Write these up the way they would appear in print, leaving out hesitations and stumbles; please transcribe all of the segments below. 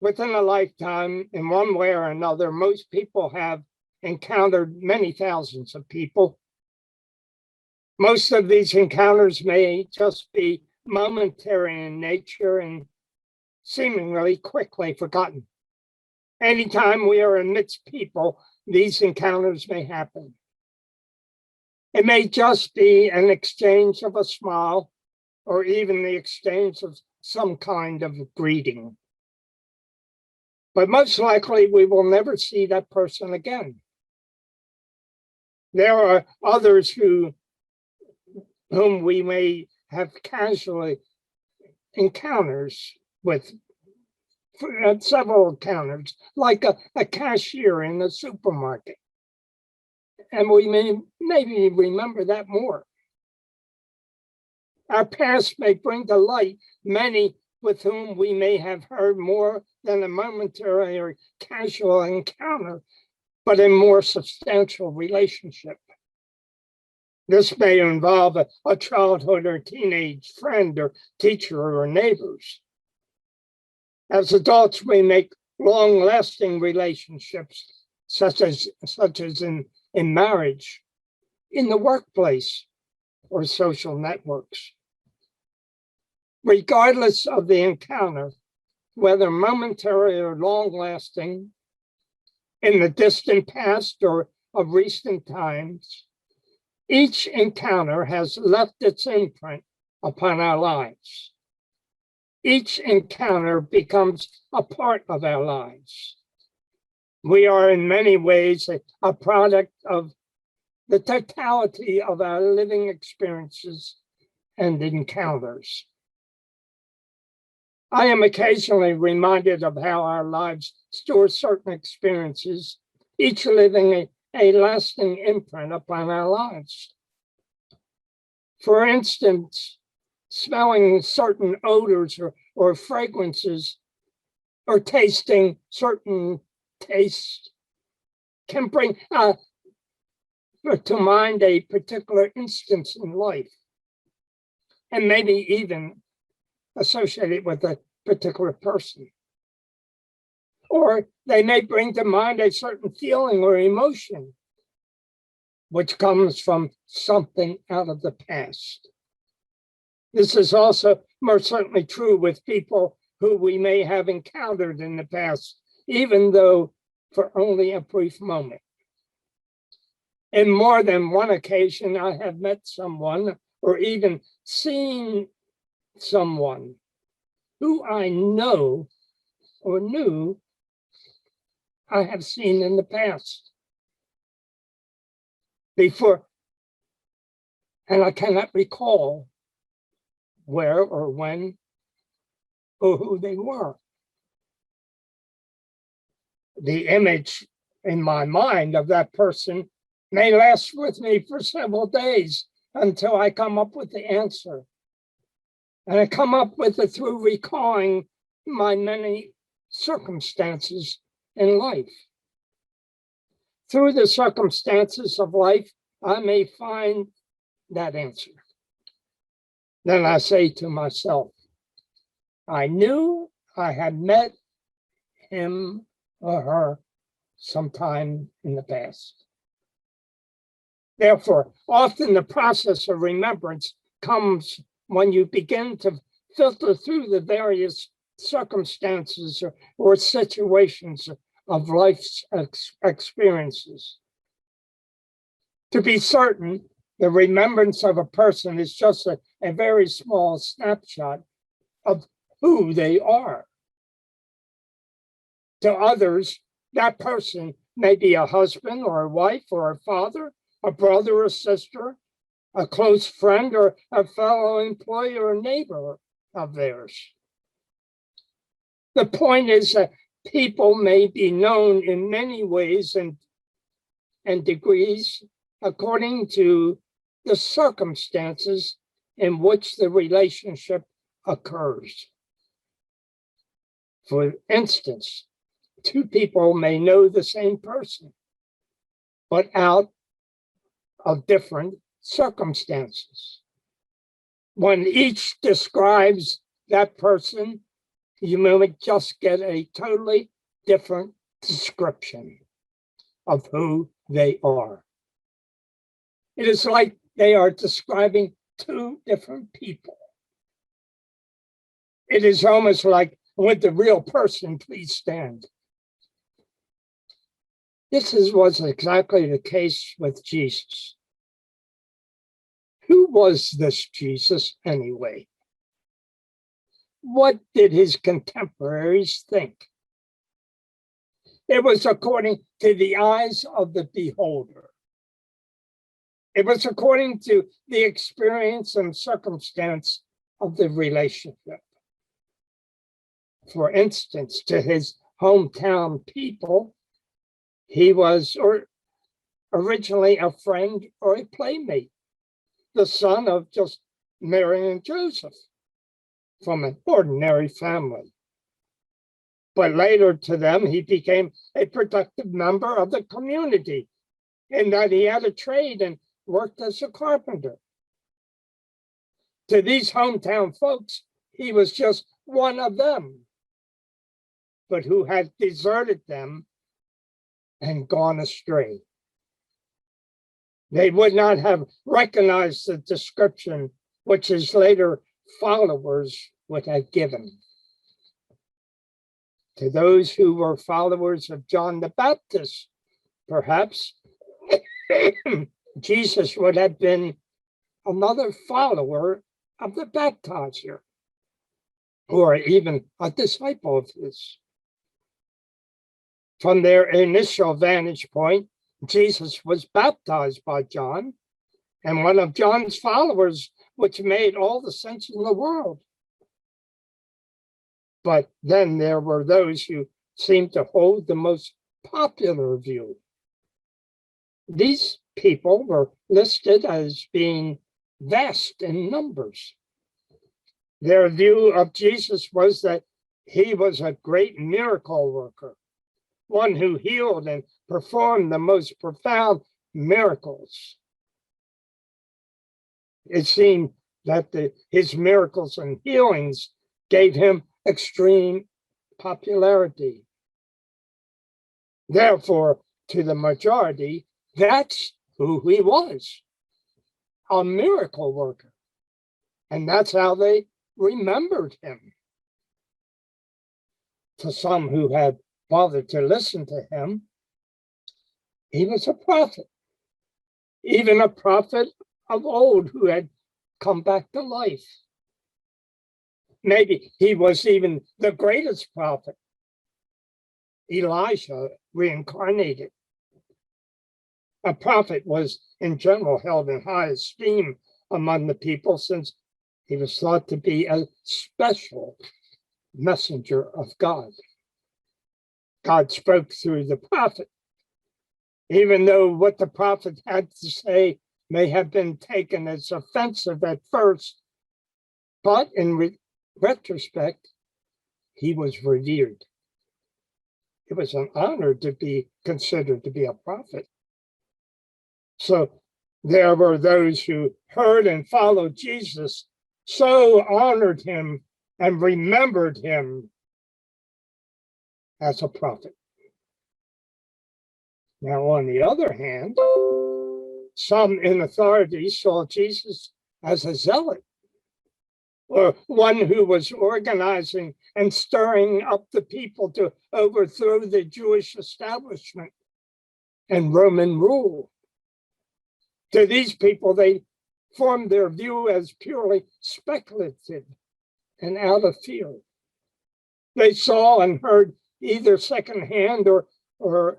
Within a lifetime, in one way or another, most people have encountered many thousands of people. Most of these encounters may just be momentary in nature and seemingly quickly forgotten. Anytime we are amidst people, these encounters may happen. It may just be an exchange of a smile or even the exchange of some kind of greeting. But most likely, we will never see that person again. There are others whom we may have casually encounters with, several encounters, like a cashier in the supermarket. And we may maybe remember that more. Our past may bring to light many with whom we may have heard more than a momentary or casual encounter, but a more substantial relationship. This may involve a childhood or teenage friend or teacher or neighbors. As adults, we make long-lasting relationships, such as in marriage, in the workplace, or social networks. Regardless of the encounter, whether momentary or long-lasting, in the distant past or of recent times, each encounter has left its imprint upon our lives. Each encounter becomes a part of our lives. We are in many ways a product of the totality of our living experiences and encounters. I am occasionally reminded of how our lives store certain experiences, each leaving a lasting imprint upon our lives. For instance, smelling certain odors or fragrances, or tasting certain tastes can bring to mind a particular instance in life, and maybe even associated with a particular person. Or they may bring to mind a certain feeling or emotion, which comes from something out of the past. This is also more certainly true with people who we may have encountered in the past, even though for only a brief moment. In more than one occasion, I have met someone or even seen someone who I know or knew I have seen in the past before, and I cannot recall where or when or who they were. The image in my mind of that person may last with me for several days until I come up with the answer. And I come up with it through recalling my many circumstances in life. Through the circumstances of life, I may find that answer. Then I say to myself, I knew I had met him or her sometime in the past. Therefore, often the process of remembrance comes when you begin to filter through the various circumstances or situations of life's experiences. To be certain, the remembrance of a person is just a very small snapshot of who they are. To others, that person may be a husband or a wife or a father, a brother or sister, a close friend or a fellow employee or neighbor of theirs. The point is that people may be known in many ways and degrees according to the circumstances in which the relationship occurs. For instance, two people may know the same person, but out of different circumstances. When each describes that person you may just get a totally different description of who they are. It is like they are describing two different people. It is almost like, would the real person please stand? This was exactly the case with Jesus. Who was this Jesus anyway? What did his contemporaries think? It was according to the eyes of the beholder. It was according to the experience and circumstance of the relationship. For instance, to his hometown people, he was originally a friend or a playmate, the son of just Mary and Joseph from an ordinary family. But later to them, he became a productive member of the community in that he had a trade and worked as a carpenter. To these hometown folks, he was just one of them, but who had deserted them and gone astray. They would not have recognized the description which his later followers would have given. To those who were followers of John the Baptist, perhaps Jesus would have been another follower of the baptizer, or even a disciple of his. From their initial vantage point, Jesus was baptized by John and one of John's followers, which made all the sense in the world. But then there were those who seemed to hold the most popular view. These people were listed as being vast in numbers. Their view of Jesus was that he was a great miracle worker, one who healed and performed the most profound miracles. It seemed that his miracles and healings gave him extreme popularity. Therefore, to the majority, that's who he was, a miracle worker. And that's how they remembered him. To some who had bothered to listen to him, he was a prophet, even a prophet of old who had come back to life. Maybe he was even the greatest prophet, Elijah reincarnated. A prophet was in general held in high esteem among the people since he was thought to be a special messenger of God. God spoke through the prophet, even though what the prophet had to say may have been taken as offensive at first, but in retrospect, he was revered. It was an honor to be considered to be a prophet. So there were those who heard and followed Jesus, so honored him and remembered him as a prophet. Now, on the other hand, some in authority saw Jesus as a zealot, or one who was organizing and stirring up the people to overthrow the Jewish establishment and Roman rule. To these people, they formed their view as purely speculative and out of fear. They saw and heard either secondhand or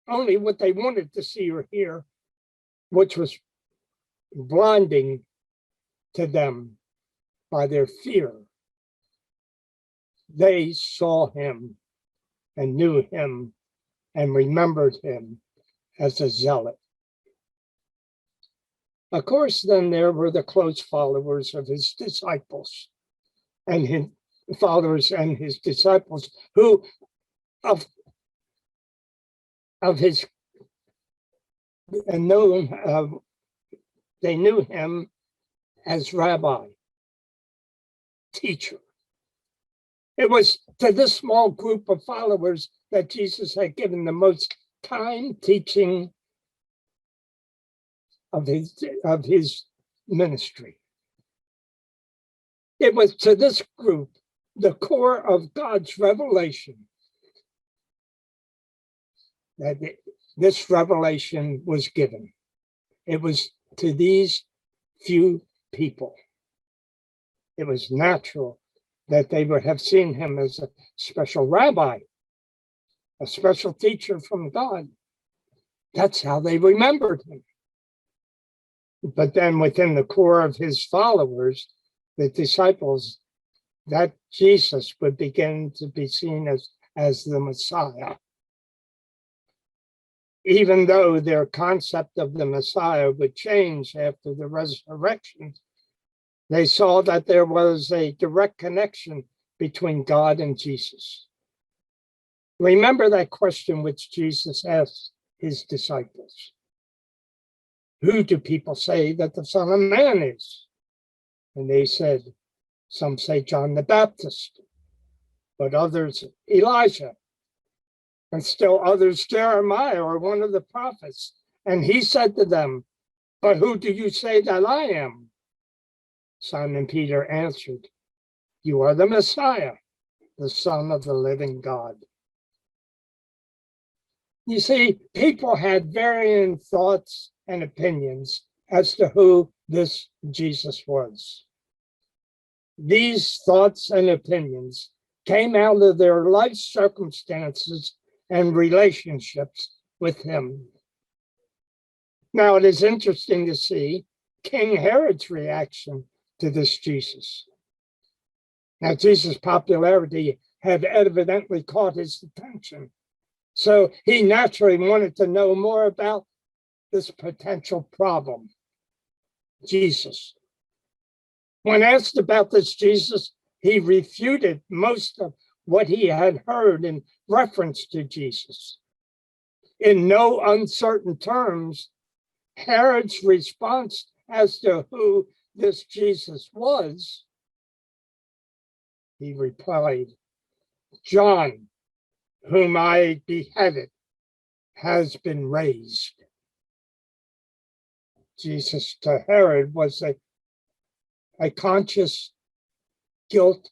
only what they wanted to see or hear, which was blinding to them by their fear. They saw him and knew him and remembered him as a zealot. Of course, then there were the close followers of his disciples and his followers and his disciples who of his and know they knew him as rabbi, teacher. It was to this small group of followers that Jesus had given the most time teaching of his ministry. It was to this group, the core of God's revelation, that this revelation was given. It was to these few people. It was natural that they would have seen him as a special rabbi, a special teacher from God. That's how they remembered him. But then within the core of his followers, the disciples, that Jesus would begin to be seen as the Messiah. Even though their concept of the Messiah would change after the resurrection, they saw that there was a direct connection between God and Jesus. Remember that question which Jesus asked his disciples. Who do people say that the Son of Man is? And they said, some say John the Baptist, but others Elijah, and still others Jeremiah or one of the prophets. And he said to them, but who do you say that I am? Simon Peter answered, you are the Messiah, the Son of the living God. You see, people had varying thoughts and opinions as to who this Jesus was. These thoughts and opinions came out of their life circumstances and relationships with him. Now, it is interesting to see King Herod's reaction to this Jesus. Now, Jesus' popularity had evidently caught his attention. So he naturally wanted to know more about this potential problem, Jesus. When asked about this Jesus, he refuted most of what he had heard in reference to Jesus. In no uncertain terms, Herod's response as to who this Jesus was, he replied, John, whom I beheaded, has been raised. Jesus to Herod was a conscious guilt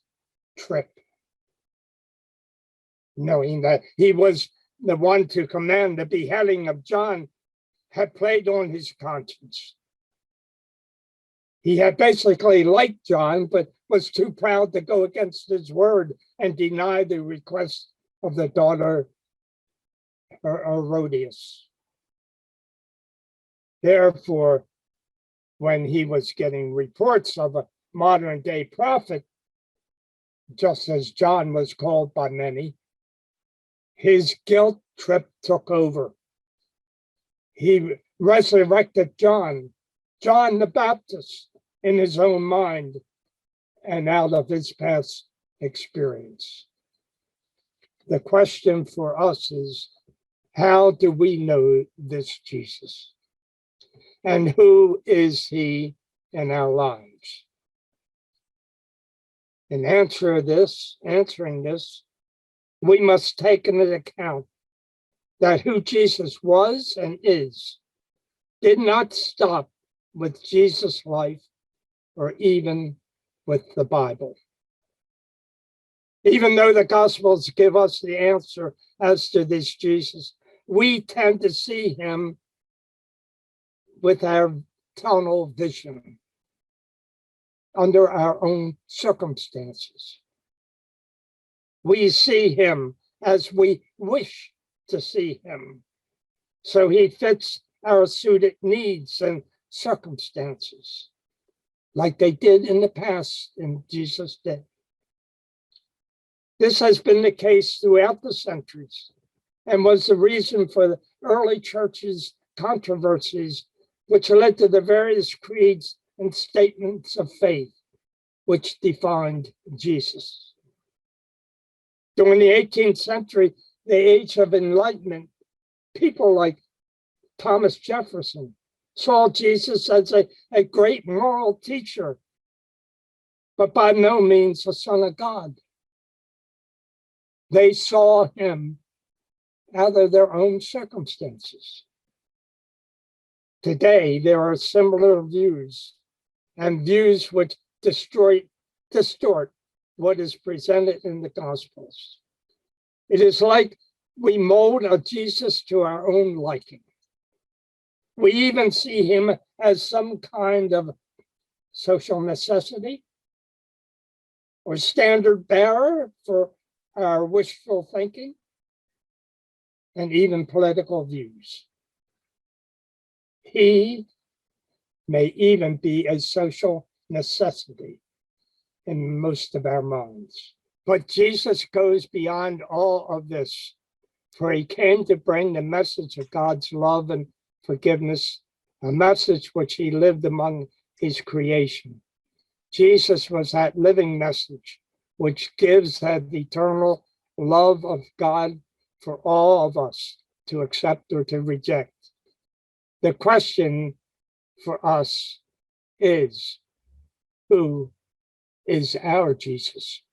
trip, knowing that he was the one to command the beheading of John had played on his conscience. He had basically liked John, but was too proud to go against his word and deny the request of the daughter Herodias. Therefore, when he was getting reports of a modern day prophet, just as John was called by many, his guilt trip took over. He resurrected John the Baptist, in his own mind and out of his past experience. The question for us is, how do we know this Jesus? And who is he in our lives? In answering this, we must take into account that who Jesus was and is did not stop with Jesus' life or even with the Bible. Even though the Gospels give us the answer as to this Jesus, we tend to see him with our tunnel vision under our own circumstances. We see him as we wish to see him, so he fits our suited needs and circumstances, like they did in the past in Jesus' day. This has been the case throughout the centuries and was the reason for the early church's controversies, which led to the various creeds and statements of faith which defined Jesus. During the 18th century, the age of enlightenment, people like Thomas Jefferson saw Jesus as a great moral teacher, but by no means a son of God. They saw him out of their own circumstances. Today, there are similar views and views which distort what is presented in the Gospels. It is like we mold a Jesus to our own liking. We even see him as some kind of social necessity or standard bearer for our wishful thinking and even political views. He may even be a social necessity in most of our minds. But Jesus goes beyond all of this, for he came to bring the message of God's love and forgiveness, a message which he lived among his creation. Jesus was that living message which gives that eternal love of God for all of us to accept or to reject. The question for us is, who is our Jesus?